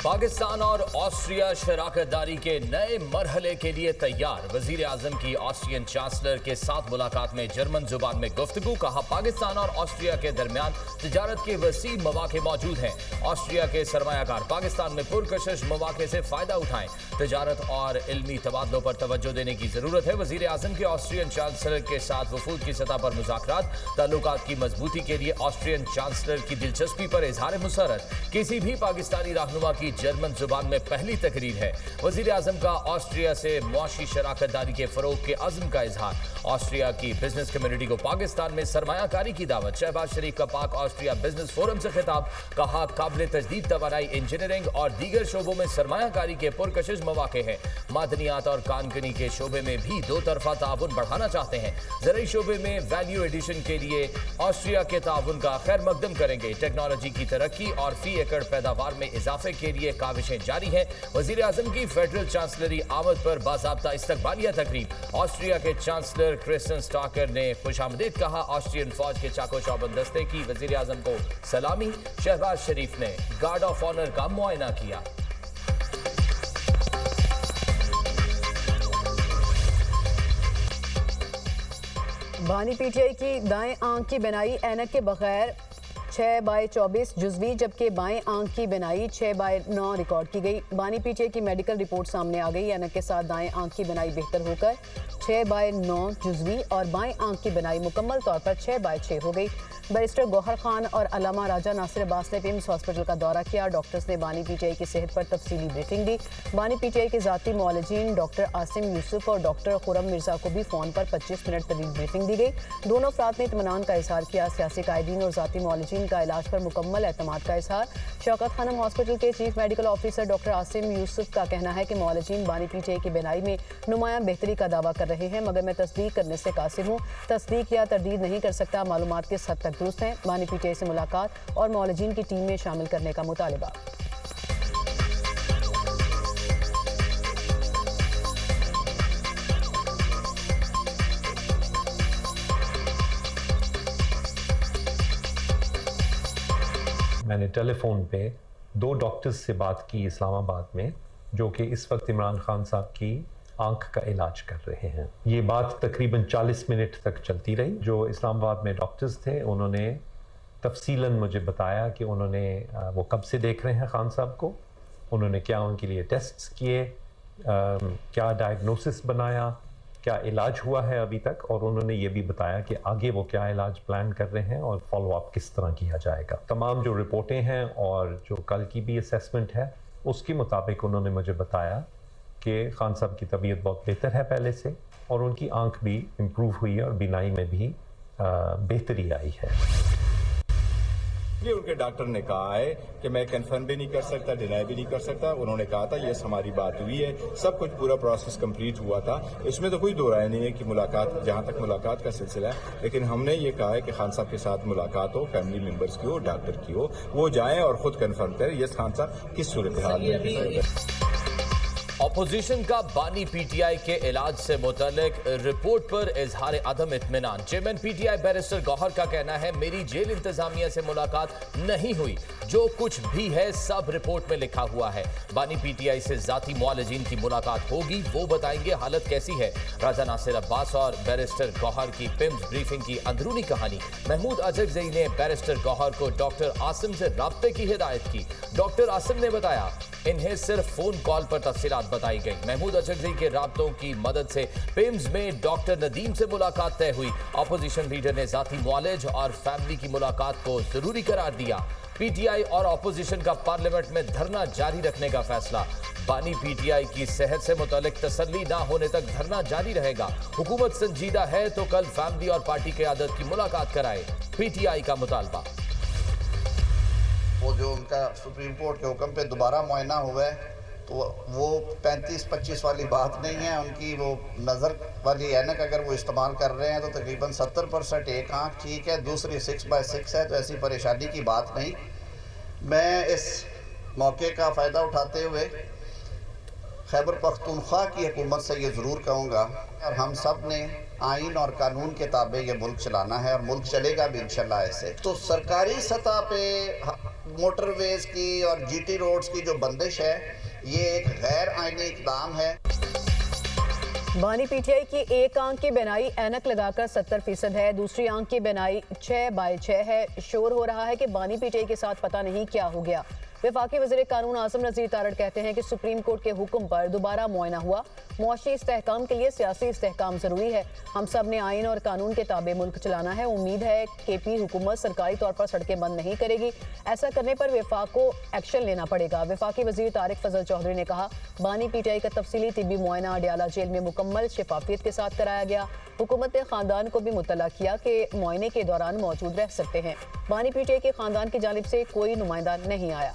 पाकिस्तान और ऑस्ट्रिया शराकतदारी के नए मरहले के लिए तैयार। वजीर आजम की ऑस्ट्रियन चांसलर के साथ मुलाकात में जर्मन जुबान में गुफ्तगू। कहा, पाकिस्तान और ऑस्ट्रिया के दरमियान तिजारत के वसी मौके मौजूद हैं। ऑस्ट्रिया के सरमायाकार पाकिस्तान में पुरकशिश मौके से फायदा उठाएं। तिजारत और इल्मी तबादलों पर तवज्जो देने की जरूरत है। वजीर आजम के ऑस्ट्रियन चांसलर के साथ वफूद की सतह पर मुज़ाकरात। ताल्लुकात की मजबूती के लिए ऑस्ट्रियन चांसलर की दिलचस्पी पर इजहार मुसरत। किसी भी पाकिस्तानी रहनुमा की जर्मन जुबान में पहली तकरीर है। वजीर आजम का ऑस्ट्रिया से मुआशी शराकतदारी के फरोग के अज़्म का इजहार। ऑस्ट्रिया की बिजनेस कम्युनिटी को पाकिस्तान में सरमायाकारी की दावत। शहबाज शरीफ का पाक ऑस्ट्रिया बिजनेस फोरम से खिताब। कहा, काबिल तजदीद तवानाई, इंजीनियरिंग और दीगर शोबों में सरमायाकारी के पुरकशिश मौके हैं। मादनियात और कानकनी के शोबे में भी दो तरफा ताउन बढ़ाना चाहते हैं। ज़रूरी शोबे में वैल्यू एडिशन के लिए ऑस्ट्रिया के ताउन का खैर मकदम करेंगे। टेक्नोलॉजी की तरक्की और फी एकड़ पैदावार में इजाफे के लिए काविशें जारी हैं। वजीर आजम की फेडरल चांसलरी आमद पर बाज़ाब्ता इस्तकबालिया तकरीब। ऑस्ट्रिया के चांसलर क्रिस्टन स्टाकर ने खुशामदीद कहा। ऑस्ट्रियन फौज के चाको चौबंद दस्ते की वजीर आजम को सलामी। शहबाज शरीफ ने गार्ड ऑफ ऑनर का मुआयना किया। बानी पीटीआई की दाएं आंख की बिनाई ऐनक के बगैर 6/24 जुजवी, जबकि बाएं आंख की बिनाई 6/9 रिकॉर्ड की गई। बानी पीटीआई की मेडिकल रिपोर्ट सामने आ गई। ऐनक के साथ दाएं आंख की बिनाई बेहतर होकर 6/9 जुजवी और बाएं आंख की बिनाई मुकम्मल तौर पर 6/6 हो गई। बैरिस्टर गौहर खान और अल्लामा राजा नासिर अब्बास ने पिम्स हॉस्पिटल का दौरा किया। डॉक्टर्स ने बानी पीटीआई की सेहत पर तफसीली ब्रीफिंग दी। बानी पीटीआई के ज़ाती मुआलिजीन डॉक्टर आसिम यूसुफ और डॉक्टर खुरम मिर्जा को भी फ़ोन पर 25 मिनट तवील ब्रीफिंग दी गई। दोनों अफराद ने इत्मीनान का इजहार किया। सियासी कायदीन और ज़ाती मुआलिजीन का इलाज पर मुकम्मल एतमाद का इजहार। शौकत खानम हॉस्पिटल के chief medical officer doctor Asim Yusuf का कहना है कि मुआलिजीन बानी पीटीआई की बिनाई में नुमायां बेहतरी का दावा कर रहे हैं, मगर मैं तस्दीक करने से कासिर हूँ। तस्दीक या तरदीद नहीं कर सकता। मालूमात किस हद तक दुरुस्त हैं। बानी पीटीआई से मुलाकात और मुआलिजीन की टीम में शामिल करने का मुतालिबा। मैंने टेलीफोन पे 2 डॉक्टर्स से बात की इस्लामाबाद में, जो कि इस वक्त इमरान खान साहब की आंख का इलाज कर रहे हैं। ये बात तकरीबन 40 मिनट तक चलती रही। जो इस्लामाबाद में डॉक्टर्स थे उन्होंने तफसीलन मुझे बताया कि उन्होंने वो कब से देख रहे हैं खान साहब को, उन्होंने क्या उनके लिए टेस्ट्स किए, क्या डायग्नोसिस बनाया, क्या इलाज हुआ है अभी तक, और उन्होंने ये भी बताया कि आगे वो क्या इलाज प्लान कर रहे हैं और फॉलो अप किस तरह किया जाएगा। तमाम जो रिपोर्टें हैं और जो कल की भी असेसमेंट है उसके मुताबिक उन्होंने मुझे बताया कि खान साहब की तबीयत बहुत बेहतर है पहले से, और उनकी आंख भी इम्प्रूव हुई है और बीनाई में भी बेहतरी आई है। ये उनके डॉक्टर ने कहा है कि मैं कंफर्म भी नहीं कर सकता, डिनाई भी नहीं कर सकता। उन्होंने कहा था यस हमारी बात हुई है, सब कुछ पूरा प्रोसेस कंप्लीट हुआ था। इसमें तो कोई दो राय नहीं है कि मुलाकात, जहां तक मुलाकात का सिलसिला है, लेकिन हमने ये कहा है कि खान साहब के साथ मुलाकात हो, फैमिली मेंबर्स की हो, डॉक्टर की हो, वो जाएं और खुद कंफर्म करें यस खान साहब किस सूरत हाल में। अपोजिशन का बानी पीटीआई के इलाज से मुतल्लिक रिपोर्ट पर इजहार अदम इत्मीनान। चेयरमैन पीटीआई बैरिस्टर गौहर का कहना है, मेरी जेल इंतजामिया से मुलाकात नहीं हुई, जो कुछ भी है सब रिपोर्ट में लिखा हुआ है। बानी पीटीआई से जाती मुआलिजीन की मुलाकात होगी, वो बताएंगे हालत कैसी है। राजा नासिर अब्बास और बैरिस्टर गौहर की पिम्स ब्रीफिंग की अंदरूनी कहानी। महमूद अजगज़ई ने बैरिस्टर गौहर को डॉक्टर आसिम से राब्ते की हिदायत की। डॉक्टर आसिम ने बताया इन्हें सिर्फ फोन कॉल पर तफसीलात बताई गई। महमूद अजगज़ई के राब्तों की मदद से पिम्स में डॉक्टर नदीम से मुलाकात तय हुई। अपोजिशन लीडर ने जाती मुआलिज और फैमिली की मुलाकात को जरूरी करार दिया। पीटीआई और अपोजिशन का पार्लियामेंट में धरना जारी रखने का फैसला। बानी पीटीआई की सेहत से मुतालिक तसल्ली ना होने तक धरना जारी रहेगा। हुकूमत संजीदा है तो कल फैमिली और पार्टी क़यादत की मुलाकात कराए, पीटीआई का मुतालबा। वो जो उनका सुप्रीम कोर्ट के हुक्म पे दोबारा मुआयना हुआ है, तो वो 35-25 वाली बात नहीं है। उनकी वो नज़र वाली ऐनक अगर वो इस्तेमाल कर रहे हैं तो तकरीबन 70% एक आँख ठीक है, दूसरी 6/6 है, तो ऐसी परेशानी की बात नहीं। मैं इस मौके का फ़ायदा उठाते हुए खैबर पख्तूनख्वा की हुकूमत से ये ज़रूर कहूँगा, और हम सब ने आइन और कानून के ताबे ये मुल्क चलाना है और मुल्क चलेगा भी इंशाल्लाह ऐसे। तो सरकारी सतह पे मोटरवेज की और जीटी रोड्स की जो बंदिश है ये एक गैर आईनी इकदाम है। बानी पीटीआई की एक आंख की बिनाई ऐनक लगाकर 70% है, दूसरी आंख की बिनाई 6/6 है। शोर हो रहा है कि बानी पीटीआई के साथ पता नहीं क्या हो गया। वफाकी वज़ीर कानून आसिम नज़ीर तारड़ कहते हैं कि सुप्रीम कोर्ट के हुक्म पर दोबारा मुआयना हुआ। मुआशी इस्तेहकाम के लिए सियासी इस्तेहकाम जरूरी है। हम सब ने आइन और कानून के ताबे मुल्क चलाना है। उम्मीद है कि पी हुकूमत सरकारी तौर पर सड़कें बंद नहीं करेगी। ऐसा करने पर वफाक को एक्शन लेना पड़ेगा। वफाकी वज़ीर तारिक फजल चौधरी ने कहा, बानी पीटीआई का तफसीली तिब्बी मुआयना अडयाला जेल में मुकम्मल शफाफियत के साथ कराया गया। हुकूमत ने खानदान को भी मुतला किया कि मुआयने के दौरान मौजूद रह सकते हैं। बानी पीटीआई के खानदान की जानिब से कोई नुमाइंदा नहीं आया।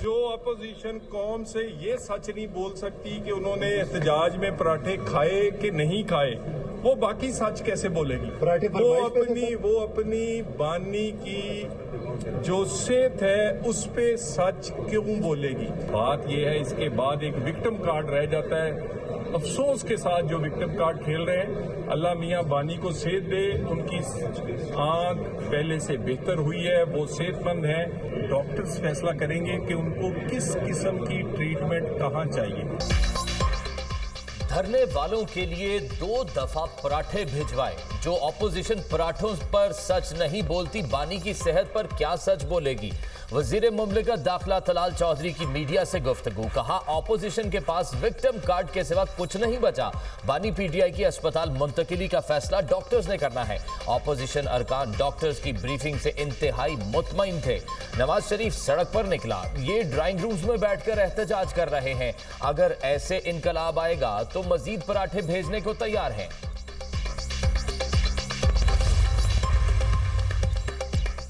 जो अपोजिशन कौम से ये सच नहीं बोल सकती कि उन्होंने एहतजाज में पराठे खाए कि नहीं खाए, वो बाकी सच कैसे बोलेगी? वो अपनी बानी की जो सेहत है उस पे सच क्यों बोलेगी? बात ये है, इसके बाद एक विक्टिम कार्ड रह जाता है। अफसोस के साथ जो विक्टिम कार्ड खेल रहे हैं, अल्लाह मियां बानी को सेहत दे। उनकी आंख पहले से बेहतर हुई है, वो सेहतमंद हैं। डॉक्टर्स फैसला करेंगे कि उनको किस किस्म की ट्रीटमेंट कहाँ चाहिए। धरने वालों के लिए 2 दफा पराठे भिजवाए। जो ऑपोजिशन पराठों पर सच नहीं बोलती, बानी की सेहत पर क्या सच बोलेगी? वजीर मुमलिकत दाखिला तलाल चौधरी की मीडिया से गुफ्तगू। कहा, ऑपोजिशन के पास विक्टिम कार्ड के सिवा कुछ नहीं बचा। बानी पीटीआई की अस्पताल मुंतकिली का फैसला डॉक्टर्स ने करना है। ऑपोजिशन अरकान डॉक्टर्स की ब्रीफिंग से इंतहाई मुतमईन थे। नवाज शरीफ सड़क पर निकला, ये ड्राइंग रूम्स में बैठकर एहतजाज कर रहे हैं। अगर ऐसे इनकलाब आएगा तो मजीद पराठे भेजने को तैयार हैं।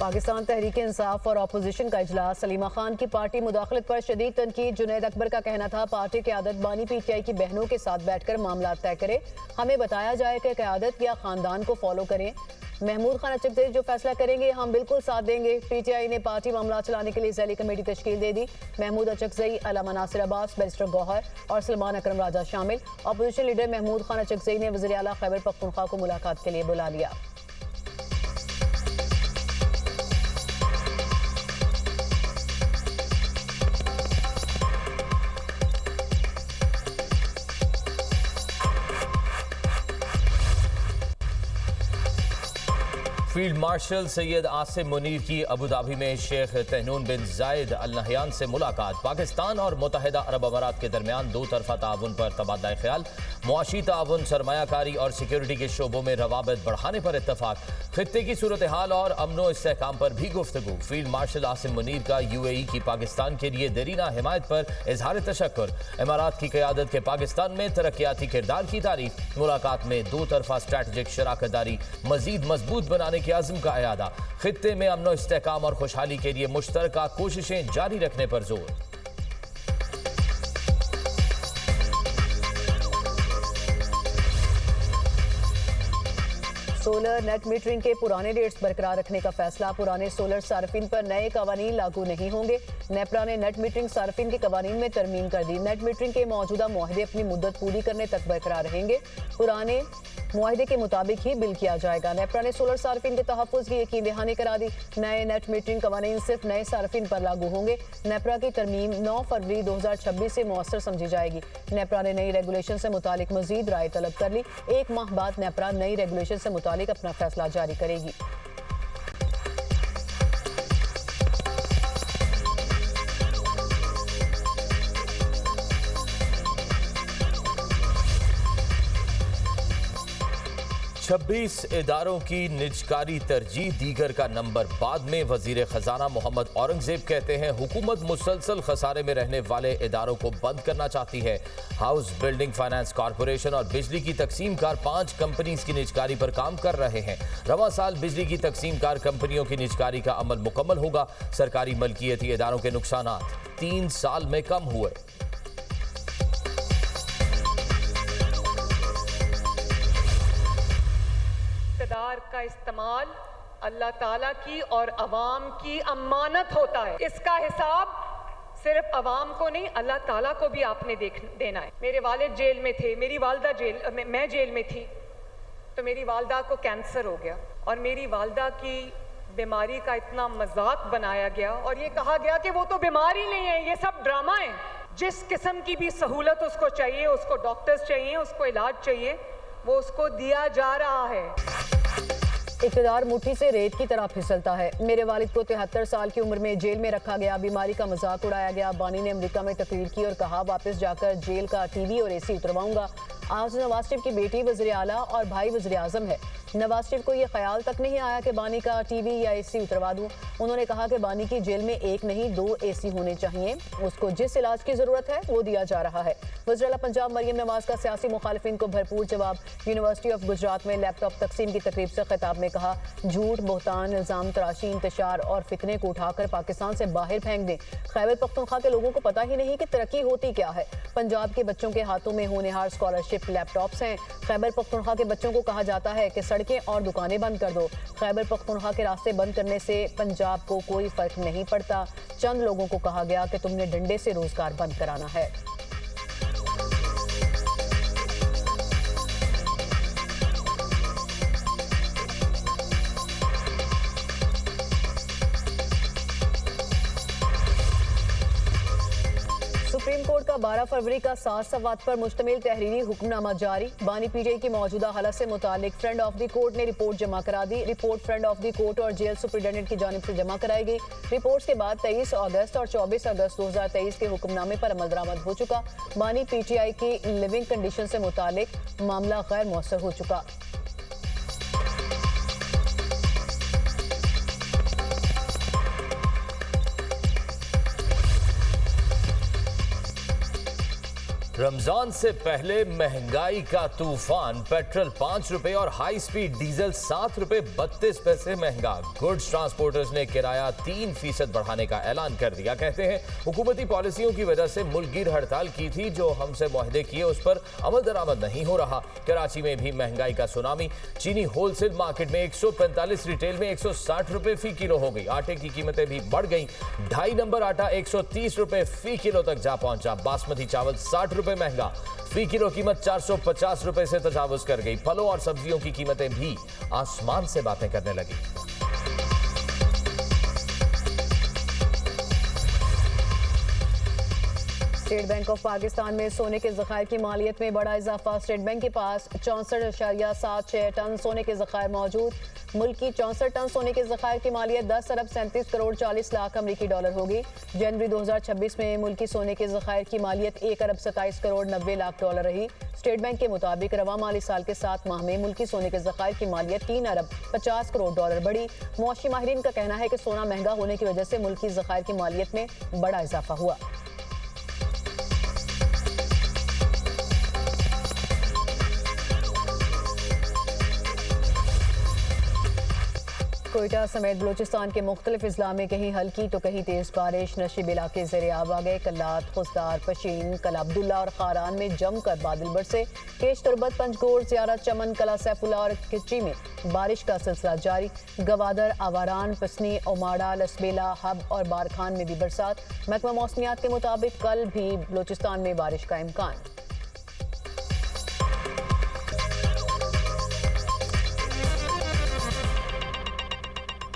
पाकिस्तान तहरीक इंसाफ और अपोजिशन का इजलास। सलीमा खान की पार्टी मुदाखलत पर शदीद तनकीद। जुनैद अकबर का कहना था, पार्टी क़यादत बानी पीटीआई की बहनों के साथ बैठकर मामला तय करे। हमें बताया जाए कि क़यादत या खानदान को फॉलो करें। महमूद खान अचकज़ई जो फैसला करेंगे हम बिल्कुल साथ देंगे। पीटीआई ने पार्टी मामला चलाने के लिए ज़ैली कमेटी तश्कील दे दी। महमूद अचकज़ई, अल्लामा नासिर अब्बास, बैरिस्टर गौहर और सलमान अकरम राजा शामिल। अपोजिशन लीडर महमूद खान अचकज़ई ने वज़ीर आला खैबर पख्तूनख्वा को मुलाकात के लिए बुला लिया। फील्ड मार्शल सैयद आसिम मुनीर की अबूधाबी में शेख तहनून बिन जायद अल नहयान से मुलाकात। पाकिस्तान और मुत्तहिदा अरब अमारात के दरमियान 2 तरफा ताउन पर तबादला ख्याल। मुआशी ताउन, सरमायाकारी और सिक्योरिटी के शोबों में रवाबत बढ़ाने पर इत्तफाक। खित्ते की सूरत हाल और अमनो इस्तेहकाम पर भी गुफ्तगू। फील्ड मार्शल आसिम मुनीर का UAE की पाकिस्तान के लिए देरीना हिमायत पर इजहार तशक्कुर। इमारात की क़यादत के पाकिस्तान में तरक्याती किरदार की तारीफ। मुलाकात में 2 तरफा स्ट्रैटेजिक शराकतदारी मजीद मजबूत बनाने के अज़्म का अयादा। खित्ते में अमनो इस्तेहकाम और खुशहाली के लिए मुश्तरका कोशिशें जारी रखने पर जोर। सोलर नेट मीटरिंग के पुराने डेट्स बरकरार रखने का फैसला। पुराने सोलर सार्फिन पर नए कवानीन लागू नहीं होंगे। नेपरा ने नेट मीटरिंग सार्फिन के कवानीन में तरमीम कर दी। नेट मीटरिंग के मौजूदा मुआहदे अपनी मुद्दत पूरी करने तक बरकरार रहेंगे। पुराने मुआहदे के मुताबिक ही बिल किया जाएगा। नेपरा ने सोलर सार्फिन के तहफ़्फ़ुज़ की यकीन दहानी करा दी। नए नेट मीटरिंग कवानीन सिर्फ नए सार्फिन पर लागू होंगे। नेपरा की तरमीम 9 फरवरी 2026 से मौसर समझी जाएगी। नेपरा ने नई रेगुलेशन से मुतालिक मजीद राय तलब कर ली। 1 माह बाद नेपरा नई रेगुलेशन से मुतालिक अपना फैसला जारी करेगी। 26 इदारों की निजकारी तरजीह, दीगर का नंबर बाद में। वजीर खजाना मोहम्मद औरंगजेब कहते हैं हुकूमत मुसलसल खसारे में रहने वाले इदारों को बंद करना चाहती है। हाउस बिल्डिंग फाइनेंस कॉरपोरेशन और बिजली की तकसीमकार 5 कंपनीज की निजकारी पर काम कर रहे हैं। रवां साल बिजली की तकसीमकार कंपनियों की निजकारी का अमल मुकम्मल होगा। सरकारी मलकियती इदारों के नुकसान 3 साल में कम हुए। इक़्तिदार का इस्तेमाल अल्लाह ताला की और अवाम की अमानत होता है। इसका हिसाब सिर्फ अवाम को नहीं, अल्लाह ताला को भी आपने देना है। मेरे वालिद जेल में थे, मेरी वालदा मैं जेल में थी, तो मेरी वालदा को कैंसर हो गया और मेरी वालदा की बीमारी का इतना मजाक बनाया गया और ये कहा गया कि वो तो बीमारी नहीं है, ये सब ड्रामा है। जिस किस्म की भी सहूलत उसको चाहिए, उसको डॉक्टर्स चाहिए, उसको इलाज चाहिए, वो उसको दिया जा रहा है। इक़्तिदार मुट्ठी से रेत की तरह फिसलता है। मेरे वालिद को 73 साल की उम्र में जेल में रखा गया, बीमारी का मजाक उड़ाया गया। बानी ने अमेरिका में तकरीर की और कहा वापस जाकर जेल का टीवी और एसी उतरवाऊंगा। आज नवाज शरीफ की बेटी वज़ीर आला और भाई वज़ीर आज़म है। नवाज शरीफ को यह ख्याल तक नहीं आया कि बानी का टीवी या एसी उतरवा दूं। उन्होंने कहा कि बानी की जेल में 1 नहीं 2 एसी होने चाहिए। उसको जिस इलाज की जरूरत है वो दिया जा रहा है। वज़ीर आला पंजाब मरियम नवाज का सियासी मुखालिफिन को भरपूर जवाब। यूनिवर्सिटी ऑफ गुजरात में लैपटॉप तकसीम की तकरीब से खिताब में कहा झूठ, बोहतान, इल्जाम तराशी, इंतशार और फितने को उठाकर पाकिस्तान से बाहर फेंक दें। खैबर पख्तूनख्वा के लोगों को पता ही नहीं कि तरक्की होती क्या है। पंजाब के बच्चों के हाथों में होनहार स्कॉलरशिप लैपटॉप्स हैं। खैबर पख्तूनख्वा के बच्चों को कहा जाता है कि सड़कें और दुकानें बंद कर दो। खैबर पख्तूनख्वा के रास्ते बंद करने से पंजाब को कोई फर्क नहीं पड़ता। चंद लोगों को कहा गया कि तुमने डंडे से रोजगार बंद कराना है। सुप्रीम कोर्ट का 12 फरवरी का 7 सवाल पर मुश्तमिल तहरीरी हुक्मनामा जारी। बानी पीटीआई की मौजूदा हालत से मुतालिक फ्रेंड ऑफ द कोर्ट ने रिपोर्ट जमा करा दी। Report friend of the court और जेल सुपरिटेंडेंट की जानिब से जमा कराई गई। रिपोर्ट्स के बाद 23 अगस्त और 24 अगस्त 2023 के हुक्मनामे पर अमल दरामद हो चुका। बानी पीटीआई की लिविंग कंडीशन से मुतालिक मामला गैर मौसर हो चुका। रमजान से पहले महंगाई का तूफान। पेट्रोल 5 रुपए और हाई स्पीड डीजल 7 रुपए 32 पैसे महंगा। गुड्स ट्रांसपोर्टर्स ने किराया 3% बढ़ाने का ऐलान कर दिया। कहते हैं हुकूमती पॉलिसियों की वजह से मुल्कगीर हड़ताल की थी, जो हमसे मुआहदे किए उस पर अमल दरामद नहीं हो रहा। कराची में भी महंगाई का सुनामी। चीनी होलसेल मार्केट में 145, रिटेल में 160 रुपए फी किलो हो गई। आटे की कीमतें भी बढ़ गई। 2.5 नंबर आटा 130 रुपए फी किलो तक जा पहुंचा। बासमती चावल 60 रुपए महंगा। फी किलो कीमत 450 रुपए से तजावुज कर गई। फलों और सब्जियों की कीमतें भी आसमान से बातें करने लगी। स्टेट बैंक ऑफ पाकिस्तान में सोने के ज़खायर की मालियत में बड़ा इजाफा। स्टेट बैंक के पास 64.76 टन सोने के ज़खायर मौजूद। मुल्क की 64 टन सोने के ज़खायर की मालियत 10 अरब 37 करोड़ 40 लाख अमरीकी डॉलर होगी। जनवरी 2026 में मुल्क की सोने के ज़खायर की मालियत 1 अरब 27 करोड़ 90 लाख डॉलर रही। स्टेट बैंक के मुताबिक रवां माली साल के 7 माह में मुल्क की सोने के ज़खायर की मालियत 3 अरब 50 करोड़ डॉलर बढ़ी। मौशी माहिरीन का कहना है कि सोना महंगा होने की वजह से मुल्क की ज़खायर की मालियत में बड़ा इजाफा हुआ। कोयटा समेत बलूचिस्तान के मुख्तलिफ अजला में कहीं हल्की तो कहीं तेज बारिश। नशीब इलाके ज़ेरे आब आ गए। कल्लात, खुसदार, पशीन, कला अब्दुल्ला और खारान में जमकर बादल बरसे। केश तुरबत, पंजगोर, ज़ियारत, चमन, कला सैफुल्ला और किची में बारिश का सिलसिला जारी। गवादर, आवारान, पसनी, ओमाड़ा, लसबेला, हब और बारखान में भी बरसात। महकमा मौसमियात के मुताबिक कल भी बलूचिस्तान में बारिश का इम्कान।